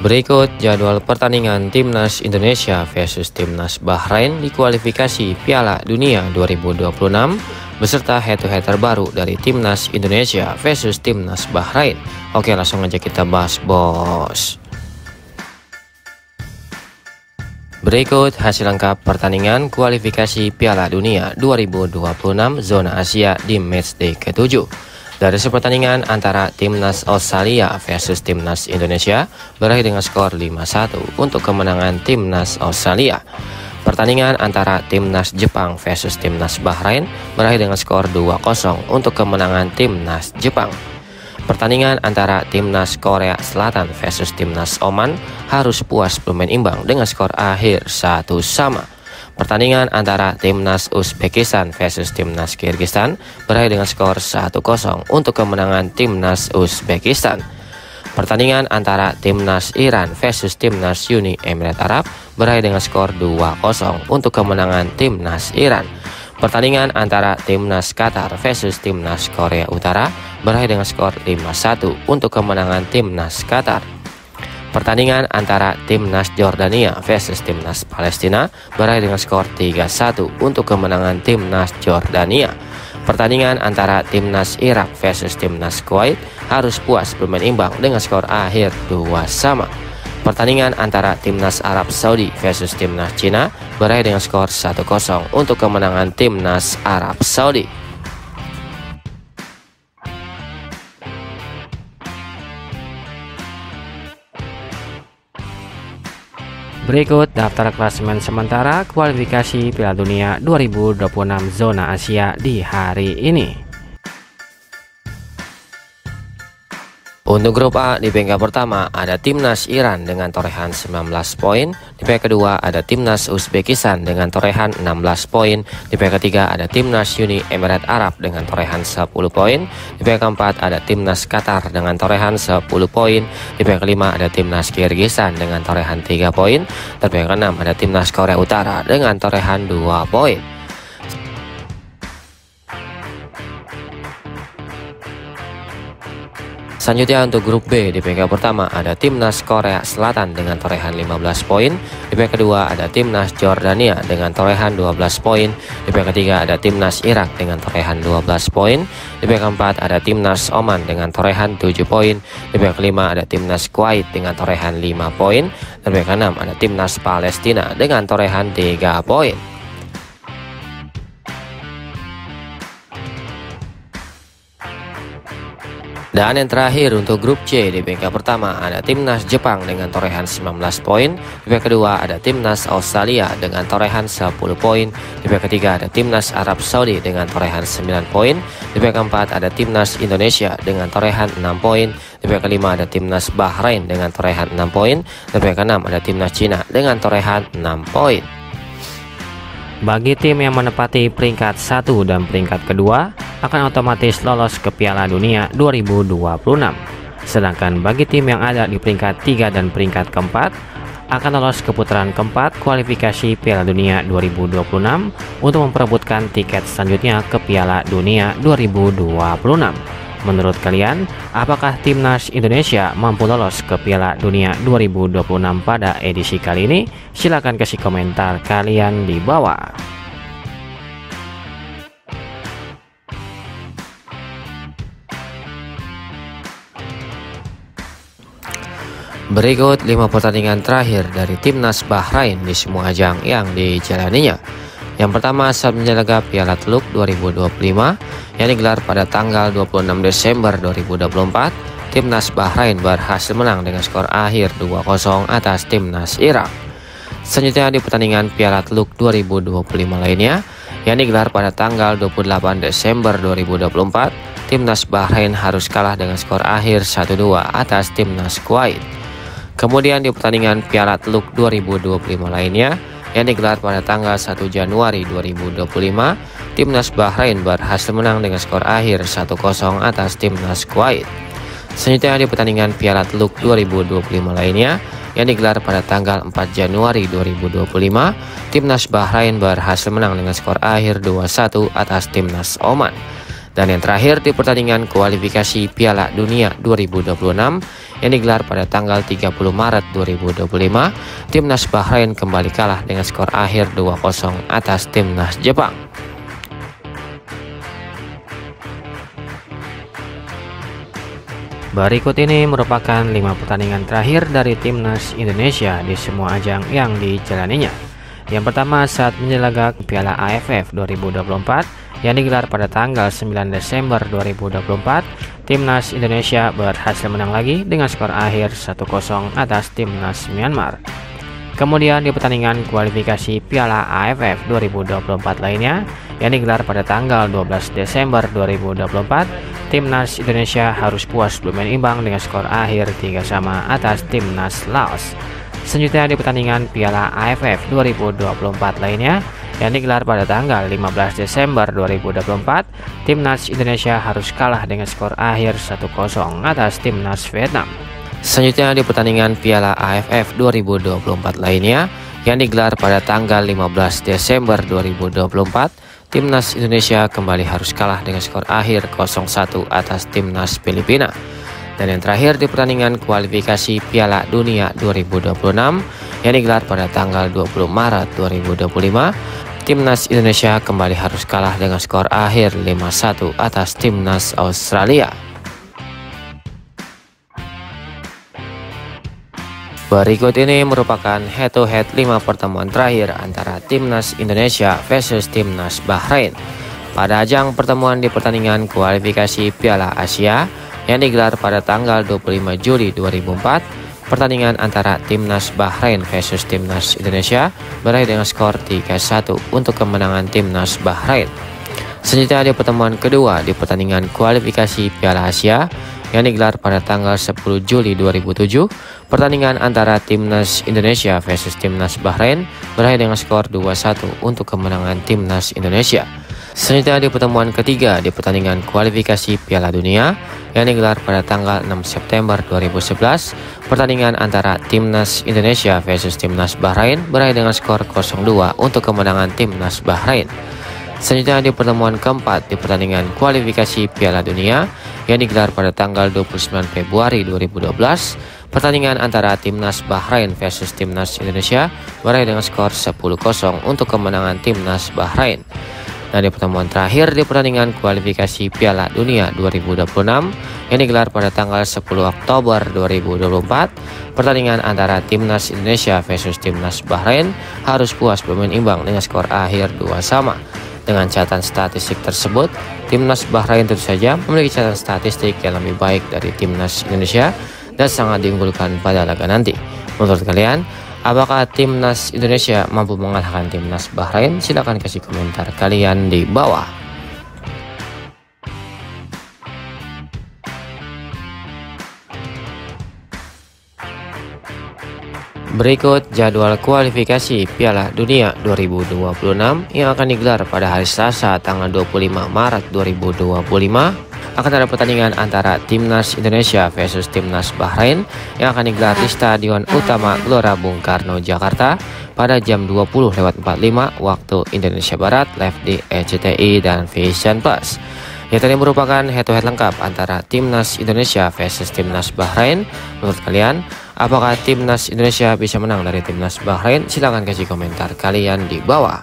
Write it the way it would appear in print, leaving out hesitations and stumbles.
Berikut jadwal pertandingan Timnas Indonesia versus Timnas Bahrain di kualifikasi Piala Dunia 2026 beserta head-to-head terbaru dari Timnas Indonesia versus Timnas Bahrain. Oke, langsung aja kita bahas, bos. Berikut hasil lengkap pertandingan kualifikasi Piala Dunia 2026 zona Asia di matchday ke-7. Dari pertandingan antara Timnas Australia versus Timnas Indonesia berakhir dengan skor 5-1 untuk kemenangan Timnas Australia. Pertandingan antara Timnas Jepang versus Timnas Bahrain berakhir dengan skor 2-0 untuk kemenangan Timnas Jepang. Pertandingan antara Timnas Korea Selatan versus Timnas Oman harus puas bermain imbang dengan skor akhir 1-1. Pertandingan antara Timnas Uzbekistan versus Timnas Kyrgyzstan berakhir dengan skor 1-0 untuk kemenangan Timnas Uzbekistan. Pertandingan antara Timnas Iran versus Timnas Uni Emirat Arab berakhir dengan skor 2-0 untuk kemenangan Timnas Iran. Pertandingan antara Timnas Qatar versus Timnas Korea Utara berakhir dengan skor 5-1 untuk kemenangan Timnas Qatar. Pertandingan antara Timnas Jordania versus Timnas Palestina berakhir dengan skor 3-1 untuk kemenangan Timnas Jordania. Pertandingan antara Timnas Irak versus Timnas Kuwait harus puas bermain imbang dengan skor akhir 2-2. Pertandingan antara Timnas Arab Saudi versus Timnas Cina berakhir dengan skor 1-0 untuk kemenangan Timnas Arab Saudi. Berikut daftar klasemen sementara kualifikasi Piala Dunia 2026 zona Asia di hari ini. Untuk grup A, di peringkat pertama ada Timnas Iran dengan torehan 19 poin. Di peringkat kedua ada Timnas Uzbekistan dengan torehan 16 poin. Di peringkat ketiga ada Timnas Uni Emirat Arab dengan torehan 10 poin. Di peringkat keempat ada Timnas Qatar dengan torehan 10 poin. Di peringkat kelima ada Timnas Kyrgyzstan dengan torehan 3 poin. Dan peringkat keenam ada Timnas Korea Utara dengan torehan 2 poin. Selanjutnya untuk grup B, di peringkat pertama ada Timnas Korea Selatan dengan torehan 15 poin. Di peringkat kedua ada Timnas Jordania dengan torehan 12 poin. Di peringkat ketiga ada Timnas Irak dengan torehan 12 poin. Di peringkat keempat ada Timnas Oman dengan torehan 7 poin. Di peringkat kelima ada Timnas Kuwait dengan torehan 5 poin. Dan peringkat keenam ada Timnas Palestina dengan torehan 3 poin. Dan yang terakhir untuk grup C, di peringkat pertama ada Timnas Jepang dengan torehan 19 poin. Di peringkat kedua ada Timnas Australia dengan torehan 10 poin. Di peringkat ketiga ada Timnas Arab Saudi dengan torehan 9 poin. Di peringkat keempat ada Timnas Indonesia dengan torehan 6 poin. Di peringkat kelima ada Timnas Bahrain dengan torehan 6 poin. Dan peringkat keenam ada Timnas Cina dengan torehan 6 poin. Bagi tim yang menempati peringkat 1 dan peringkat kedua akan otomatis lolos ke Piala Dunia 2026. Sedangkan bagi tim yang ada di peringkat 3 dan peringkat keempat akan lolos ke putaran keempat kualifikasi Piala Dunia 2026 untuk memperebutkan tiket selanjutnya ke Piala Dunia 2026. Menurut kalian, apakah Timnas Indonesia mampu lolos ke Piala Dunia 2026 pada edisi kali ini? Silahkan kasih komentar kalian di bawah. Berikut 5 pertandingan terakhir dari Timnas Bahrain di semua ajang yang dijalaninya. Yang pertama saat menjaga Piala Teluk 2025 yang digelar pada tanggal 26 Desember 2024, Timnas Bahrain berhasil menang dengan skor akhir 2-0 atas Timnas Irak. Selanjutnya di pertandingan Piala Teluk 2025 lainnya yang digelar pada tanggal 28 Desember 2024, Timnas Bahrain harus kalah dengan skor akhir 1-2 atas Timnas Kuwait. Kemudian di pertandingan Piala Teluk 2025 lainnya yang digelar pada tanggal 1 Januari 2025, Timnas Bahrain berhasil menang dengan skor akhir 1-0 atas Timnas Kuwait. Selanjutnya di pertandingan Piala Teluk 2025 lainnya yang digelar pada tanggal 4 Januari 2025, Timnas Bahrain berhasil menang dengan skor akhir 2-1 atas Timnas Oman. Dan yang terakhir di pertandingan kualifikasi Piala Dunia 2026 yang digelar pada tanggal 30 Maret 2025, Timnas Bahrain kembali kalah dengan skor akhir 2-0 atas Timnas Jepang. Berikut ini merupakan 5 pertandingan terakhir dari Timnas Indonesia di semua ajang yang dijalaninya. Yang pertama saat menjelaga Piala AFF 2024 yang digelar pada tanggal 9 Desember 2024, Timnas Indonesia berhasil menang lagi dengan skor akhir 1-0 atas Timnas Myanmar. Kemudian di pertandingan kualifikasi Piala AFF 2024 lainnya yang digelar pada tanggal 12 Desember 2024, Timnas Indonesia harus puas bermain imbang dengan skor akhir 3-3 atas Timnas Laos. Selanjutnya di pertandingan Piala AFF 2024 lainnya yang digelar pada tanggal 15 Desember 2024, Timnas Indonesia harus kalah dengan skor akhir 1-0 atas Timnas Vietnam. Selanjutnya di pertandingan Piala AFF 2024 lainnya yang digelar pada tanggal 15 Desember 2024, Timnas Indonesia kembali harus kalah dengan skor akhir 0-1 atas Timnas Filipina. Dan yang terakhir di pertandingan kualifikasi Piala Dunia 2026 yang digelar pada tanggal 20 Maret 2025, Timnas Indonesia kembali harus kalah dengan skor akhir 5-1 atas Timnas Australia. Berikut ini merupakan head-to-head 5 pertemuan terakhir antara Timnas Indonesia versus Timnas Bahrain pada ajang pertemuan di pertandingan kualifikasi Piala Asia yang digelar pada tanggal 25 Juli 2004. Pertandingan antara Timnas Bahrain versus Timnas Indonesia berakhir dengan skor 3-1 untuk kemenangan Timnas Bahrain. Selanjutnya di pertemuan kedua di pertandingan kualifikasi Piala Asia yang digelar pada tanggal 10 Juli 2007, pertandingan antara Timnas Indonesia versus Timnas Bahrain berakhir dengan skor 2-1 untuk kemenangan Timnas Indonesia. Selanjutnya di pertemuan ketiga di pertandingan kualifikasi Piala Dunia yang digelar pada tanggal 6 September 2011, pertandingan antara Timnas Indonesia versus Timnas Bahrain berakhir dengan skor 0-2 untuk kemenangan Timnas Bahrain. Selanjutnya di pertemuan keempat di pertandingan kualifikasi Piala Dunia yang digelar pada tanggal 29 Februari 2012, pertandingan antara Timnas Bahrain versus Timnas Indonesia berakhir dengan skor 10-0 untuk kemenangan Timnas Bahrain. Dan di pertemuan terakhir di pertandingan kualifikasi Piala Dunia 2026 yang digelar pada tanggal 10 Oktober 2024, pertandingan antara Timnas Indonesia versus Timnas Bahrain harus puas bermain imbang dengan skor akhir 2-2. Dengan catatan statistik tersebut, Timnas Bahrain tentu saja memiliki catatan statistik yang lebih baik dari Timnas Indonesia dan sangat diunggulkan pada laga nanti. Menurut kalian, apakah Timnas Indonesia mampu mengalahkan Timnas Bahrain? Silahkan kasih komentar kalian di bawah. Berikut jadwal kualifikasi Piala Dunia 2026 yang akan digelar pada hari Selasa tanggal 25 Maret 2025. Akan ada pertandingan antara Timnas Indonesia versus Timnas Bahrain yang akan digelar di Stadion Utama Gelora Bung Karno, Jakarta pada jam 20.45 waktu Indonesia Barat, live di RCTI dan Vision Plus. Yang tadi merupakan head-to-head lengkap antara Timnas Indonesia versus Timnas Bahrain. Menurut kalian, apakah Timnas Indonesia bisa menang dari Timnas Bahrain? Silahkan kasih komentar kalian di bawah.